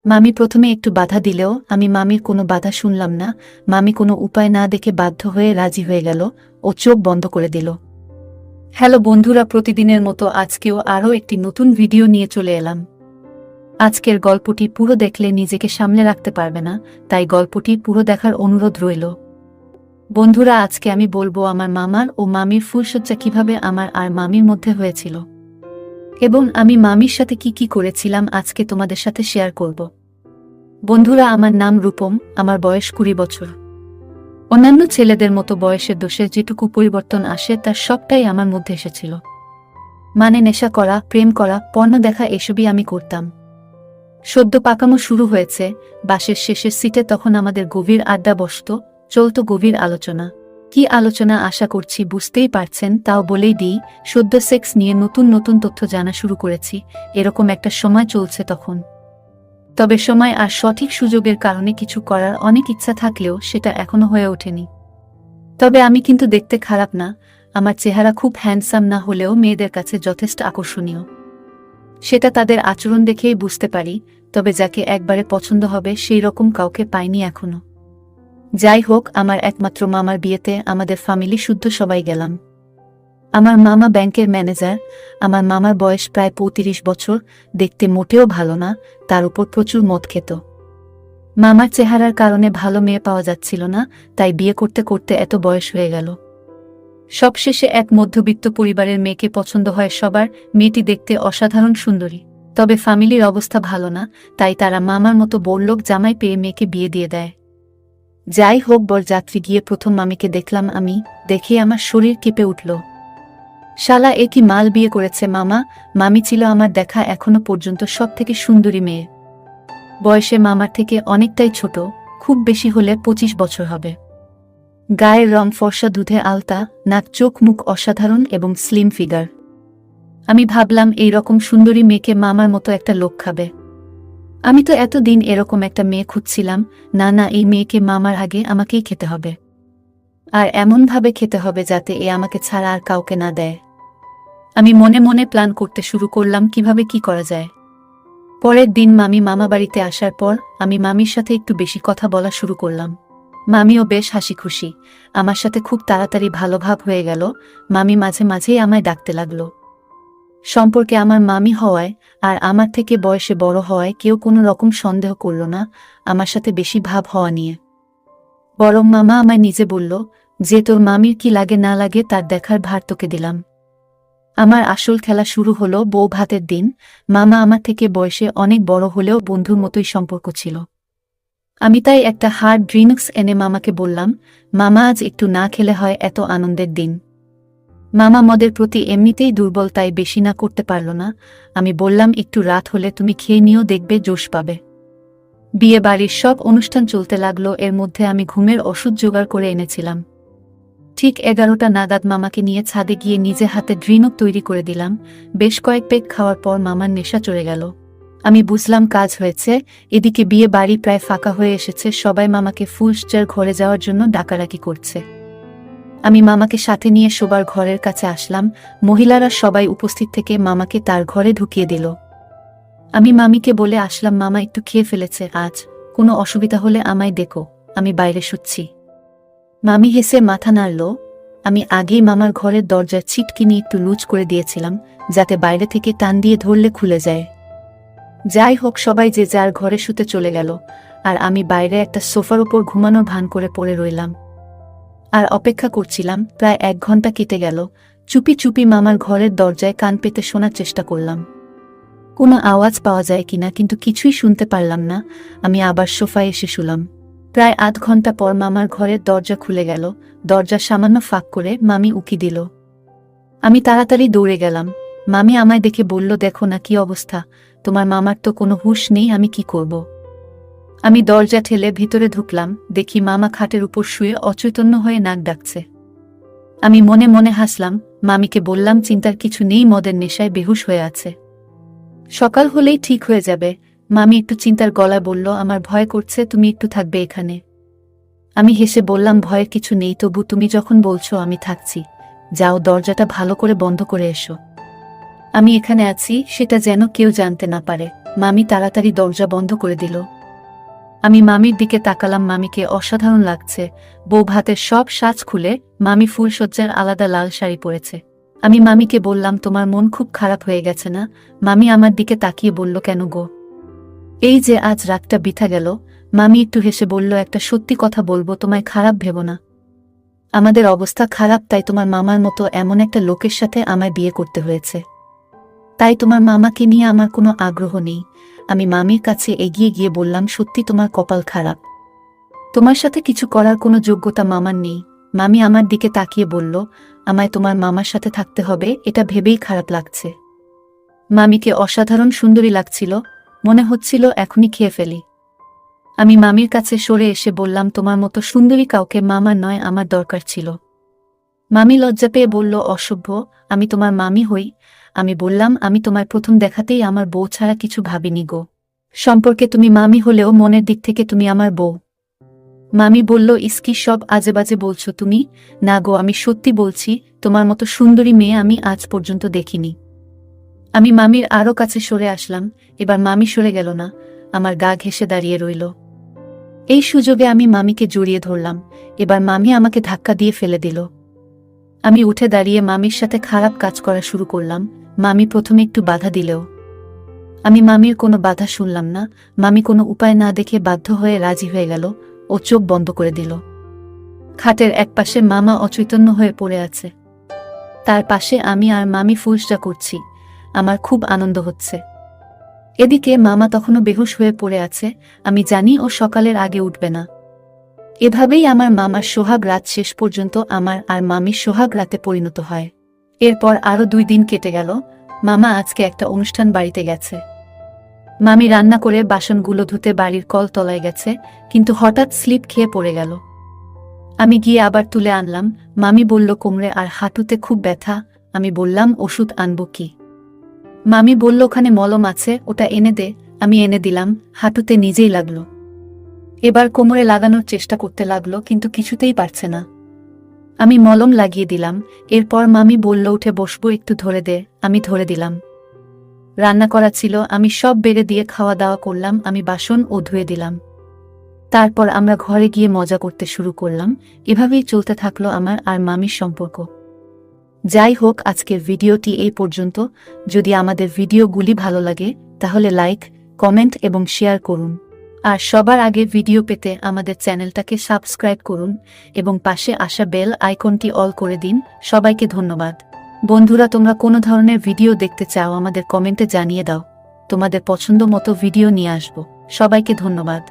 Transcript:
মামি প্রথমে একটু বাধা দিলেও আমি মামির কোনো বাধা শুনলাম না। মামি কোনো উপায় না দেখে বাধ্য হয়ে রাজি হয়ে গেল ও চোখ বন্ধ করে দিল। হ্যালো বন্ধুরা, প্রতিদিনের মতো আজকেও আরও একটি নতুন ভিডিও নিয়ে চলে এলাম। আজকের গল্পটি পুরো দেখলে নিজেকে সামলে রাখতে পারবে না, তাই গল্পটি পুরো দেখার অনুরোধ রইল। বন্ধুরা, আজকে আমি বলবো আমার মামার ও মামির ফুলশয্যা কিভাবে আমার আর মামির মধ্যে হয়েছিল এবং আমি মামির সাথে কি কি করেছিলাম আজকে তোমাদের সাথে শেয়ার করব। বন্ধুরা, আমার নাম রূপম, আমার বয়স 20 বছর। অন্যান্য ছেলেদের মতো বয়সের দোষে যেটুকু পরিবর্তন আসে তার সবটাই আমার মধ্যে এসেছিল। মানে নেশা করা, প্রেম করা, পর্ন দেখা, এসবই আমি করতাম। সদ্য পাকামো শুরু হয়েছে। বাসের শেষের সিটে তখন আমাদের গভীর আড্ডা বসত, চলত গভীর আলোচনা। কি আলোচনা আশা করছি বুঝতেই পারছেন, তাও বলেই দিই, সদ্য সেক্স নিয়ে নতুন নতুন তথ্য জানা শুরু করেছি, এরকম একটা সময় চলছে তখন। তবে সময় আর সঠিক সুযোগের কারণে কিছু করার অনেক ইচ্ছা থাকলেও সেটা এখনো হয়ে ওঠেনি। তবে আমি কিন্তু দেখতে খারাপ না, আমার চেহারা খুব হ্যান্ডসাম না হলেও মেয়েদের কাছে যথেষ্ট আকর্ষণীয়। সেটা তাদের আচরণ দেখেই বুঝতে পারি, তবে যাকে একবারে পছন্দ হবে সেই রকম কাউকে পাইনি এখনো। যাই হোক, আমার একমাত্র মামার বিয়েতে আমাদের ফ্যামিলি শুদ্ধ সবাই গেলাম। আমার মামা ব্যাংকের ম্যানেজার। আমার মামার বয়স প্রায় 35 বছর, দেখতে মোটেও ভালো না, তার উপর প্রচুর মদ খেত। মামার চেহারার কারণে ভালো মেয়ে পাওয়া যাচ্ছিল না, তাই বিয়ে করতে করতে এত বয়স হয়ে গেল। সবশেষে এক মধ্যবিত্ত পরিবারের মেয়েকে পছন্দ হয় সবার। মেয়েটি দেখতে অসাধারণ সুন্দরী, তবে ফ্যামিলির অবস্থা ভালো না, তাই তারা মামার মতো বড়লোক জামাই পেয়ে মেয়েকে বিয়ে দিয়ে দেয়। যাই হোক, বরযাত্রী গিয়ে প্রথম মামিকে দেখলাম আমি, দেখে আমার শরীর কেঁপে উঠল। শালা, এ কি মাল বিয়ে করেছে মামা! মামি ছিল আমার দেখা এখনো পর্যন্ত সব থেকে সুন্দরী মেয়ে। বয়সে মামার থেকে অনেকটাই ছোট, খুব বেশি হলে 25 বছর হবে। গায়ের রং ফর্সা, দুধে আলতা, নাক, চোখ, মুখ অসাধারণ এবং স্লিম ফিগার। আমি ভাবলাম এই রকম সুন্দরী মেয়েকে মামার মতো একটা লোক খাবে। আমি তো এতদিন এরকম একটা মেয়ে খুঁজছিলাম। না না, এই মেয়েকে মামার আগে আমাকেই খেতে হবে, আর এমনভাবে খেতে হবে যাতে এ আমাকে ছাড়া আর কাউকে না দেয়। আমি মনে মনে প্ল্যান করতে শুরু করলাম কিভাবে কি করা যায়। পরের দিন মামি মামা বাড়িতে আসার পর আমি মামির সাথে একটু বেশি কথা বলা শুরু করলাম। মামিও বেশ হাসি খুশি, আমার সাথে খুব তাড়াতাড়ি ভালো ভাব হয়ে গেল। মামি মাঝে মাঝেই আমায় ডাকতে লাগলো। সম্পর্কে আমার মামি হওয়ায় আর আমার থেকে বয়সে বড় হওয়ায় কেউ কোনো রকম সন্দেহ করল না আমার সাথে বেশি ভাব হওয়া নিয়ে। বরং মামা আমায় নিজে বলল যে তোর মামির কি লাগে না লাগে তার দেখার ভার তোকে দিলাম। আমার আসল খেলা শুরু হলো বউ ভাতের দিন। মামা আমার থেকে বয়সে অনেক বড় হলেও বন্ধুর মতোই সম্পর্ক ছিল। আমি তাই একটা হার্ড ড্রিঙ্কস এনে মামাকে বললাম, মামা আজ একটু না খেলে হয় এত আনন্দের দিন। মামা মদের প্রতি এমনিতেই দুর্বল, তাই বেশি না করতে পারল না। আমি বললাম, একটু রাত হলে তুমি খেয়ে নিও, দেখবে জোশ পাবে। বিয়ে বাড়ির সব অনুষ্ঠান চলতে লাগলো, এর মধ্যে আমি ঘুমের ওষুধ জোগাড় করে এনেছিলাম। ঠিক 11টা নাগাদ মামাকে নিয়ে ছাদে গিয়ে নিজে হাতে ড্রিঙ্ক তৈরি করে দিলাম। বেশ কয়েক পেগ খাওয়ার পর মামার নেশা চড়ে গেল। আমি বুঝলাম কাজ হয়েছে। এদিকে বিয়ে বাড়ি প্রায় ফাঁকা হয়ে এসেছে, সবাই মামাকে ফুলশয্যার ঘরে যাওয়ার জন্য ডাকাডাকি করছে। আমি মামাকে সাথে নিয়ে শোবার ঘরের কাছে আসলাম। মহিলারা সবাই উপস্থিত থেকে মামাকে তার ঘরে ঢুকিয়ে দিল। আমি মামিকে বলে আসলাম, মামা একটু খেয়ে ফেলেছে, আজ কোনো অসুবিধা হলে আমায় ডেকো, আমি বাইরে শুচ্ছি। মামি হেসে মাথা নাড়ল। আমি আগেই মামার ঘরের দরজার ছিটকিনি একটু লুজ করে দিয়েছিলাম, যাতে বাইরে থেকে টান দিয়ে ধরলে খুলে যায়। যাই হোক, সবাই যে যার ঘরে শুতে চলে গেল, আর আমি বাইরে একটা সোফার উপর ঘুমানোর ভান করে পড়ে রইলাম আর অপেক্ষা করছিলাম। প্রায় 1 ঘন্টা কেটে গেল। চুপি চুপি মামার ঘরের দরজায় কান পেতে শোনার চেষ্টা করলাম কোনো আওয়াজ পাওয়া যায় কিনা, কিন্তু কিছুই শুনতে পারলাম না। আমি আবার সোফায় এসে শুলাম। প্রায় আধ ঘন্টা পর মামার ঘরের দরজা খুলে গেল। দরজা সামান্য ফাঁক করে মামি উকি দিল। আমি তাড়াতাড়ি দৌড়ে গেলাম। মামি আমায় দেখে বলল, দেখো না কি অবস্থা, তোমার মামার তো কোনো হুঁশ নেই, আমি কি করব। আমি দরজা ঠেলে ভিতরে ঢুকলাম, দেখি মামা খাটের উপর শুয়ে অচৈতন্য হয়ে নাক ডাকছে। আমি মনে মনে হাসলাম। মামিকে বললাম, চিন্তার কিছু নেই, মদের নেশায় বেহুশ হয়ে আছে, সকাল হলেই ঠিক হয়ে যাবে। মামি একটু চিন্তার গলায় বলল, আমার ভয় করছে, তুমি একটু থাকবে এখানে। আমি হেসে বললাম, ভয়ের কিছু নেই, তবু তুমি যখন বলছো আমি থাকছি। যাও, দরজাটা ভালো করে বন্ধ করে এসো। আমি এখানে আছি সেটা যেন কেউ জানতে না পারে। মামি তাড়াতাড়ি দরজা বন্ধ করে দিল। আমি মামির দিকে তাকালাম। মামিকে অসাধারণ লাগছে। বউ ভাতের সব সাজ খুলে মামি ফুলসজ্জার আলাদা লাল শাড়ি পরেছে। আমি মামিকে বললাম, তোমার মন খুব খারাপ হয়ে গেছে না? মামি আমার দিকে তাকিয়ে বলল, কেন গো? এই যে আজ রাতটা বৃথা গেল। মামি একটু হেসে বলল, একটা সত্যি কথা বলবো, তোমায় খারাপ ভেবো না। আমাদের অবস্থা খারাপ, তাই তোমার মামার মতো এমন একটা লোকের সাথে আমায় বিয়ে করতে হয়েছে। তাই তোমার মামাকে নিয়ে আমার কোনো আগ্রহ নেই। আমি মামির কাছে এগিয়ে গিয়ে বললাম, সত্যি তোমার কপাল খারাপ। তোমার সাথে কিছু করার কোনো যোগ্যতা মামার নেই। মামি আমার দিকে তাকিয়ে বলল, আমায় তোমার মামার সাথে থাকতে হবে, এটা ভেবেই খারাপ লাগছে। মামিকে অসাধারণ সুন্দরী লাগছিল, মনে হচ্ছিল এখনই খেয়ে ফেলি। আমি মামির কাছে সরে এসে বললাম, তোমার মতো সুন্দরী কাউকে মামার নয়, আমার দরকার ছিল। মামি লজ্জা পেয়ে বলল, অসভ্য, আমি তোমার মামি হই? আমি বললাম, আমি তোমায় প্রথম দেখাতেই আমার বউ ছাড়া কিছু ভাবিনি গো। সম্পর্কে তুমি মামি হলেও মনের দিক থেকে তুমি আমার বউ। মামি বলল, ইসকি সব আজেবাজে বলছো তুমি? না গো, আমি সত্যি বলছি, তোমার মতো সুন্দরী মেয়ে আমি আজ পর্যন্ত দেখিনি। আমি মামির আরও কাছে সরে আসলাম। এবার মামি সরে গেল না, আমার গা ঘেঁষে দাঁড়িয়ে রইল। এই সুযোগে আমি মামিকে জড়িয়ে ধরলাম। এবার মামি আমাকে ধাক্কা দিয়ে ফেলে দিল। আমি উঠে দাঁড়িয়ে মামির সাথে খারাপ কাজ করা শুরু করলাম। মামি প্রথমে একটু বাধা দিলেও আমি মামির কোনো বাধা শুনলাম না। মামি কোনো উপায় না দেখে বাধ্য হয়ে রাজি হয়ে গেল। ও চোখ বন্ধ করে দিল। খাটের একপাশে মামা অচৈতন্য হয়ে পড়ে আছে, তার পাশে আমি আর মামি ফুলসজ্জা করছি। আমার খুব আনন্দ হচ্ছে। এদিকে মামা তখনও বেহুশ হয়ে পড়ে আছে। আমি জানি ও সকালের আগে উঠবে না। এভাবেই আমার মামার সোহাগ রাত শেষ পর্যন্ত আমার আর মামির সোহাগ রাতে পরিণত হয়। এরপর আরও 2 দিন কেটে গেল। মামা আজকে একটা অনুষ্ঠান বাড়িতে গেছে। মামি রান্না করে বাসনগুলো ধুতে বাড়ির কল তলায় গেছে, কিন্তু হঠাৎ স্লিপ খেয়ে পড়ে গেল। আমি গিয়ে আবার তুলে আনলাম। মামি বলল, কোমরে আর হাঁটুতে খুব ব্যথা। আমি বললাম, ওষুধ আনবো কি? মামি বলল, ওখানে মলম আছে, ওটা এনে দে। আমি এনে দিলাম। হাঁটুতে নিজেই লাগলো। এবার কোমরে লাগানোর চেষ্টা করতে লাগলো, কিন্তু কিছুতেই পারছে না। আমি মলম লাগিয়ে দিলাম। এরপর মামি বলল, উঠে বসবো, একটু ধরে দে। আমি ধরে দিলাম। রান্না করা ছিল, আমি সব বেড়ে দিয়ে খাওয়া দাওয়া করলাম। আমি বাসন ও ধুয়ে দিলাম। তারপর আমরা ঘরে গিয়ে মজা করতে শুরু করলাম। এভাবেই চলতে থাকলো আমার আর মামির সম্পর্ক। যাই হোক, আজকের ভিডিওটি এই পর্যন্ত। যদি আমাদের ভিডিওগুলি ভালো লাগে তাহলে লাইক, কমেন্ট এবং শেয়ার করুন। আর সবার আগে ভিডিও পেতে আমাদের চ্যানেলটাকে সাবস্ক্রাইব করুন এবং পাশে আসা বেল আইকনটি অল করে দিন। সবাইকে ধন্যবাদ। বন্ধুরা, তোমরা কোনো ধরনের ভিডিও দেখতে চাও আমাদের কমেন্টে জানিয়ে দাও। তোমাদের পছন্দ মতো ভিডিও নিয়ে আসব। সবাইকে ধন্যবাদ।